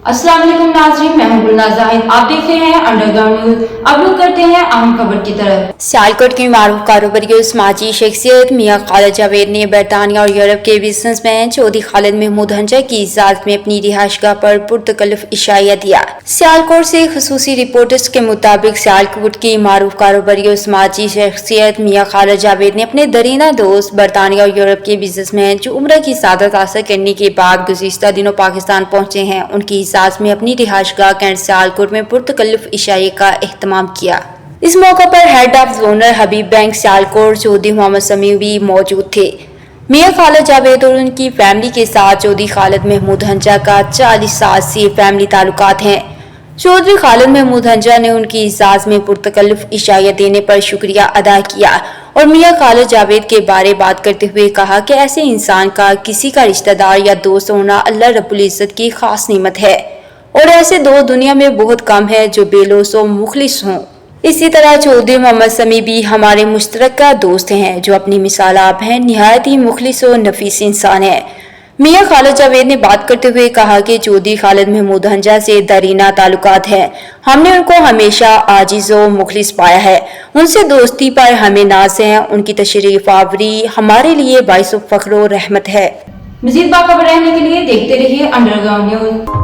अस्सलाम वालेकुम नाज़रीन, मैं हूं गुलनाज़ ज़ाहिद। आप देख रहे हैं अंडरग्राउंड न्यूज। अब लोग करते हैं अहम खबर की तरफ। सियालकोट की मारूफ कारोबारी और समाजी शख्सियत मियां खालिद जावेद ने बरतानिया और यूरोप के बिजनेसमैन चौधरी खालिद महमूद हंजा की इजाजत में अपनी रिहाइशगाह पर पुरतकल्लुफ इशाया दिया। सियालकोट से खसूसी रिपोर्टर्स के मुताबिक सियालकोट की मारूफ कारोबारी और समाजी शख्सियत मियां खालिद जावेद ने अपने दरीना दोस्त बरतानिया और यूरोप के बिजनेसमैन जो उम्र की सादत हासिल करने के बाद गुज़िश्ता दिनों पाकिस्तान पहुंचे हैं, उनकी इजाजत में अपनी रिहाइशगाह कैंट सियालकोट में पुरतकल्लुफ इशाये का एहतमाम किया। इस मौके पर head of zonal Habib bank Sialkot Chaudhry Muhammad Samim भी मौजूद थे। मियां खालिद जावेद और उनकी फैमिली के साथ चौधरी खालिद महमूद हंजा का 40 साल से फैमिली ताल्लुकात हैं। चौधरी खालिद महमूद हंजा ने उनकी इजाजत में पुरतकल्लुफ इशाया देने पर शुक्रिया अदा किया और मियां खालिद जावेद के बारे बात करते हुए कहा कि ऐसे इंसान का किसी का रिश्तेदार या दोस्त होना अल्लाह रब्बुल इज्जत की खास नेमत है और ऐसे दोस्त दुनिया में बहुत कम है जो बेलौस और मुखलिस हों। इसी तरह चौधरी मोहम्मद समी भी हमारे मुश्तरका दोस्त हैं जो अपनी मिसाल आप हैं, निहायत ही मुखलिस और नफीस इंसान है। मियां खालिद जावेद ने बात करते हुए कहा कि चौधरी खालिद महमूद हंजा से दरीना ताल्लुकात है। हमने उनको हमेशा आजिज और मुखलिस पाया है। उनसे दोस्ती पर हमें नाज है। उनकी तशरीफ आवरी हमारे लिए बाइस फख्र और रहमत है। मज़ीद बाखबर रहने के लिए देखते रहिए अंडरग्राउंड न्यूज।